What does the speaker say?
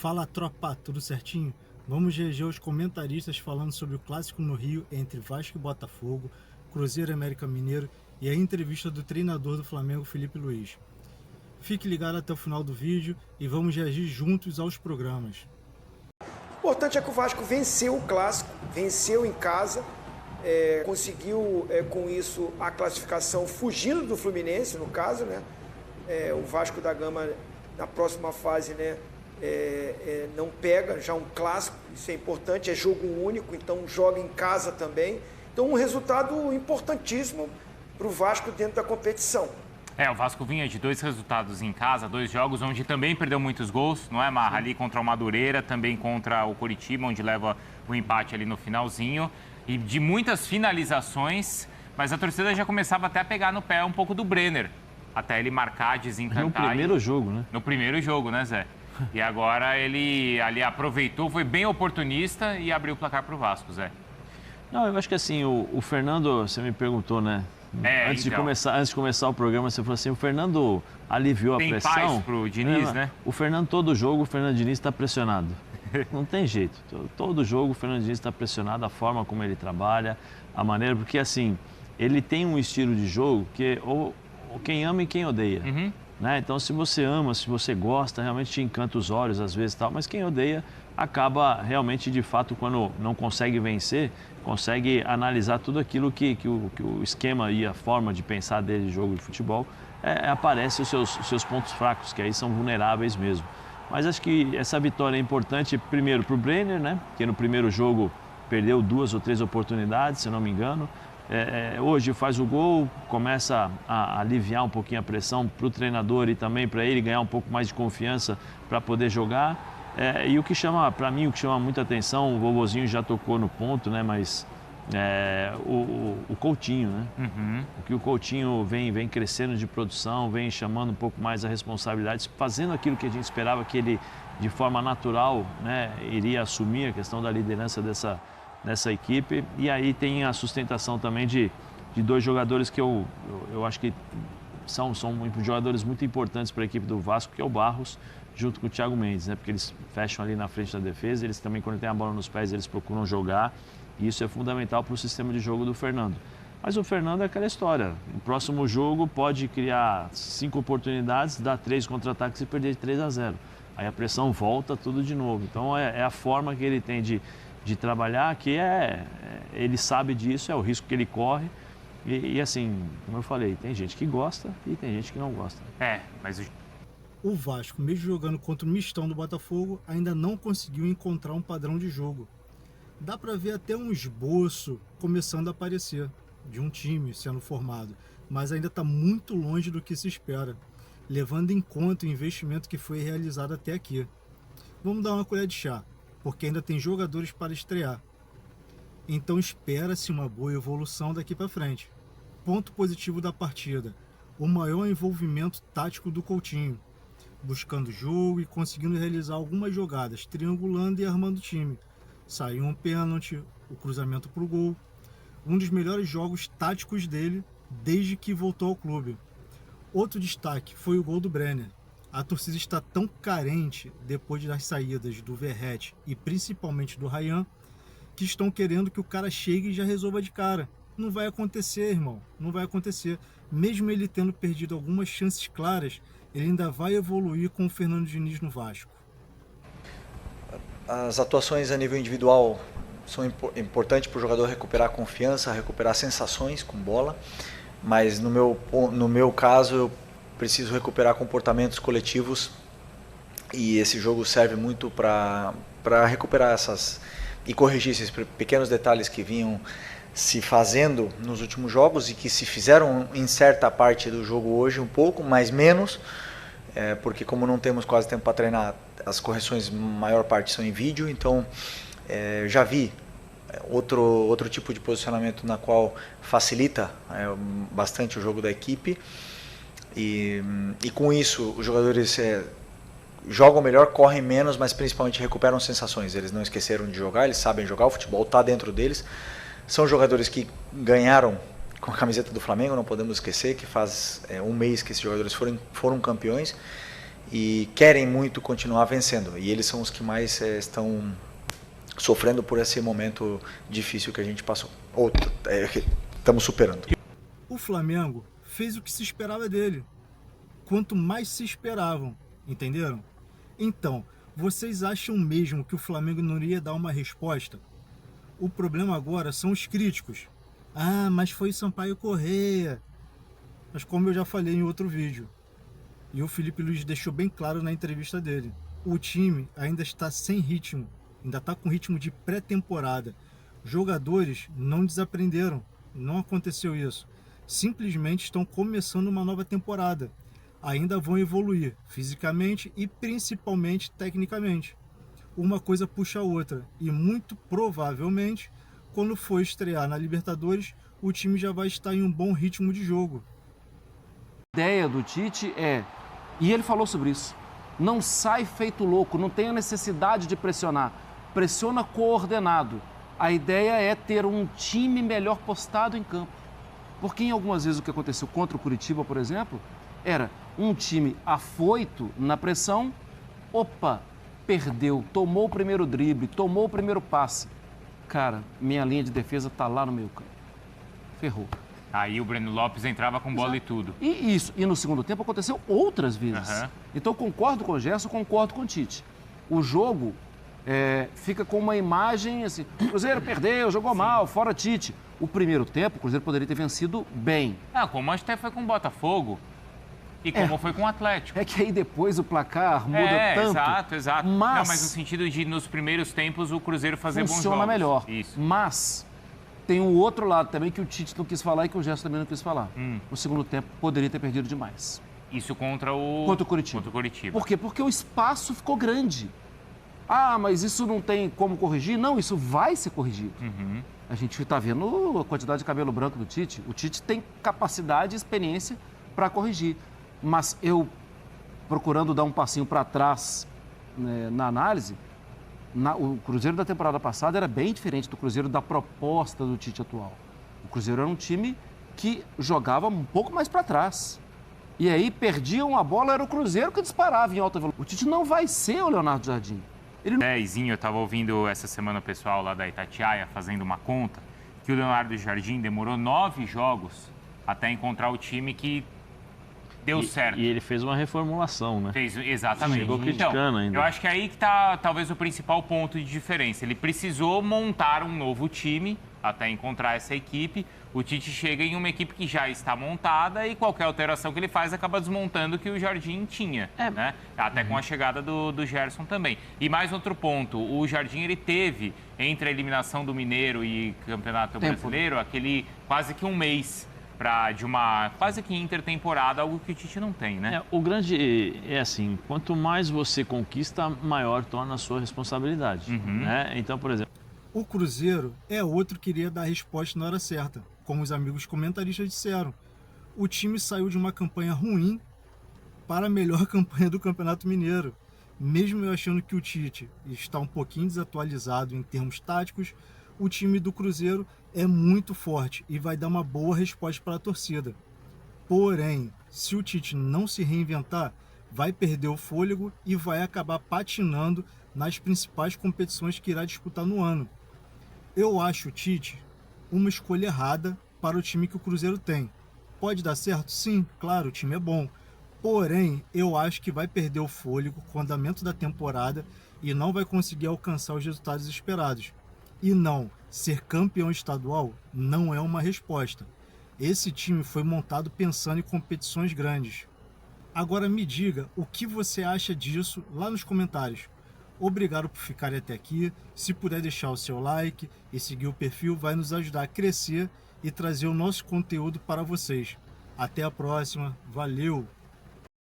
Fala, tropa, tudo certinho? Vamos reger os comentaristas falando sobre o clássico no Rio entre Vasco e Botafogo, Cruzeiro e América Mineiro e a entrevista do treinador do Flamengo, Felipe Luiz. Fique ligado até o final do vídeo e vamos reagir juntos aos programas. O importante é que o Vasco venceu o clássico, venceu em casa, conseguiu com isso a classificação fugindo do Fluminense, no caso, né? O Vasco da Gama na próxima fase, né? Não pega já um clássico, isso é importante, é jogo único, então joga em casa também. Então um resultado importantíssimo para o Vasco dentro da competição. O Vasco vinha de 2 resultados em casa, 2 jogos onde também perdeu muitos gols, não é, Marra? Ali contra o Madureira, também contra o Coritiba, onde leva o empate ali no finalzinho. E de muitas finalizações, mas a torcida já começava até a pegar no pé um pouco do Brenner, até ele marcar, desencantar. No primeiro jogo, né? No primeiro jogo, né, Zé? E agora ele ali aproveitou, foi bem oportunista e abriu o placar para o Vasco, Zé. Não, eu acho que assim, o Fernando, você me perguntou, né? Antes de começar o programa, você falou assim, o Fernando aliviou a pressão. Tem paz pro Diniz, né? O Fernando, todo jogo, o Fernando Diniz está pressionado. Não tem jeito. Todo jogo, o Fernando Diniz está pressionado, a forma como ele trabalha, a maneira, porque assim, ele tem um estilo de jogo que ou quem ama e quem odeia. Uhum. Né? Então, se você ama, se você gosta, realmente te encanta os olhos às vezes, tal, mas quem odeia acaba realmente, de fato, quando não consegue vencer, consegue analisar tudo aquilo que o esquema e a forma de pensar dele de jogo de futebol, aparece os seus pontos fracos, que aí são vulneráveis mesmo. Mas acho que essa vitória é importante, primeiro, para o Brenner, né? Que no primeiro jogo perdeu 2 ou 3 oportunidades, se não me engano. Hoje faz o gol, começa a aliviar um pouquinho a pressão para o treinador e também para ele ganhar um pouco mais de confiança para poder jogar. E o que chama, para mim, o que chama muita atenção, o Vovozinho já tocou no ponto, né? Mas o Coutinho, né? Uhum. O que o Coutinho vem crescendo de produção, vem chamando um pouco mais a responsabilidade, fazendo aquilo que a gente esperava que ele, de forma natural, né, iria assumir a questão da liderança dessa equipe. E aí tem a sustentação também de 2 jogadores que eu acho que são jogadores muito importantes para a equipe do Vasco, que é o Barros, junto com o Thiago Mendes, né? Porque eles fecham ali na frente da defesa, eles também, quando tem a bola nos pés, eles procuram jogar, e isso é fundamental para o sistema de jogo do Fernando. Mas o Fernando é aquela história, no próximo jogo pode criar 5 oportunidades, dar 3 contra-ataques e perder de 3-0. Aí a pressão volta tudo de novo. Então é a forma que ele tem de trabalhar, que ele sabe disso, é o risco que ele corre. E assim, como eu falei, tem gente que gosta e tem gente que não gosta. Mas O Vasco, mesmo jogando contra o mistão do Botafogo, ainda não conseguiu encontrar um padrão de jogo. Dá para ver até um esboço começando a aparecer de um time sendo formado, mas ainda está muito longe do que se espera, levando em conta o investimento que foi realizado até aqui. Vamos dar uma colher de chá, porque ainda tem jogadores para estrear. Então espera-se uma boa evolução daqui para frente. Ponto positivo da partida: o maior envolvimento tático do Coutinho, buscando jogo e conseguindo realizar algumas jogadas, triangulando e armando o time. Saiu um pênalti, o cruzamento para o gol. Um dos melhores jogos táticos dele desde que voltou ao clube. Outro destaque foi o gol do Brenner. A torcida está tão carente depois das saídas do Verratti e principalmente do Ryan, que estão querendo que o cara chegue e já resolva de cara. Não vai acontecer, irmão. Não vai acontecer. Mesmo ele tendo perdido algumas chances claras, ele ainda vai evoluir com o Fernando Diniz no Vasco. As atuações a nível individual são importantes para o jogador recuperar a confiança, recuperar sensações com bola, mas no meu caso eu preciso recuperar comportamentos coletivos e esse jogo serve muito para recuperar e corrigir esses pequenos detalhes que vinham se fazendo nos últimos jogos e que se fizeram em certa parte do jogo hoje, um pouco, mas menos, porque como não temos quase tempo para treinar, as correções, maior parte são em vídeo, então já vi outro tipo de posicionamento na qual facilita bastante o jogo da equipe e com isso os jogadores jogam melhor, correm menos, mas principalmente recuperam sensações. Eles não esqueceram de jogar, eles sabem jogar, o futebol está dentro deles. São jogadores que ganharam com a camiseta do Flamengo, não podemos esquecer que faz um mês que esses jogadores foram campeões. e querem muito continuar vencendo. E eles são os que mais estão sofrendo por esse momento difícil que a gente passou. Ou estamos superando. O Flamengo fez o que se esperava dele. Quanto mais se esperavam, entenderam? Então, vocês acham mesmo que o Flamengo não iria dar uma resposta? O problema agora são os críticos. Ah, mas foi Sampaio Corrêa. Mas como eu já falei em outro vídeo, e o Felipe Luiz deixou bem claro na entrevista dele, o time ainda está sem ritmo, ainda está com ritmo de pré-temporada. Jogadores não desaprenderam, não aconteceu isso. Simplesmente estão começando uma nova temporada. Ainda vão evoluir fisicamente e principalmente tecnicamente. Uma coisa puxa a outra e muito provavelmente, quando for estrear na Libertadores, o time já vai estar em um bom ritmo de jogo. A ideia do Tite e ele falou sobre isso, não sai feito louco, não tem a necessidade de pressionar, pressiona coordenado. A ideia é ter um time melhor postado em campo. Porque em algumas vezes o que aconteceu contra o Curitiba, por exemplo, era um time afoito na pressão, perdeu, tomou o primeiro drible, tomou o primeiro passe. Cara, minha linha de defesa tá lá no meio campo. Ferrou. Aí o Breno Lopes entrava com bola e tudo. E no segundo tempo aconteceu outras vezes. Então eu concordo com o Gerson, concordo com o Tite. O jogo fica com uma imagem assim, o Cruzeiro perdeu, jogou mal, fora Tite. O primeiro tempo, o Cruzeiro poderia ter vencido bem. Como até foi com o Botafogo e como foi com o Atlético. É que aí depois o placar muda tanto. Exato. Mas no sentido de, nos primeiros tempos, o Cruzeiro fazer bons jogos. Funciona melhor. Isso. Mas tem um outro lado também que o Tite não quis falar e que o Gerson também não quis falar. No segundo tempo, poderia ter perdido demais. Isso contra o Curitiba. Por quê? Porque o espaço ficou grande. Ah, mas isso não tem como corrigir? Não, isso vai ser corrigido. A gente está vendo a quantidade de cabelo branco do Tite. O Tite tem capacidade e experiência para corrigir. Mas eu, procurando dar um passinho para trás na análise, o Cruzeiro da temporada passada era bem diferente do Cruzeiro da proposta do Tite atual. O Cruzeiro era um time que jogava um pouco mais para trás. E aí perdiam a bola, era o Cruzeiro que disparava em alta velocidade. O Tite não vai ser o Leonardo Jardim. Eu estava ouvindo essa semana o pessoal lá da Itatiaia fazendo uma conta que o Leonardo Jardim demorou 9 jogos até encontrar o time que deu certo. E ele fez uma reformulação, né? Exatamente. Chegou criticando ainda. Eu acho que aí que está talvez o principal ponto de diferença. Ele precisou montar um novo time até encontrar essa equipe. O Tite chega em uma equipe que já está montada e qualquer alteração que ele faz acaba desmontando o que o Jardim tinha, né? Até com a chegada do Gerson também. E mais outro ponto, o Jardim ele teve, entre a eliminação do Mineiro e Campeonato Brasileiro, aquele quase que um mês de uma quase que intertemporada, algo que o Tite não tem, né? O grande é assim, quanto mais você conquista, maior torna a sua responsabilidade, né? Então, por exemplo... O Cruzeiro é outro que iria dar a resposta na hora certa, como os amigos comentaristas disseram. O time saiu de uma campanha ruim para a melhor campanha do Campeonato Mineiro. Mesmo eu achando que o Tite está um pouquinho desatualizado em termos táticos, o time do Cruzeiro é muito forte e vai dar uma boa resposta para a torcida. Porém, se o Tite não se reinventar, vai perder o fôlego e vai acabar patinando nas principais competições que irá disputar no ano. Eu acho o Tite uma escolha errada para o time que o Cruzeiro tem. Pode dar certo? Sim, claro, o time é bom. Porém, eu acho que vai perder o fôlego com o andamento da temporada e não vai conseguir alcançar os resultados esperados. E não, ser campeão estadual não é uma resposta. Esse time foi montado pensando em competições grandes. Agora me diga o que você acha disso lá nos comentários. Obrigado por ficarem até aqui. Se puder deixar o seu like e seguir o perfil, vai nos ajudar a crescer e trazer o nosso conteúdo para vocês. Até a próxima. Valeu!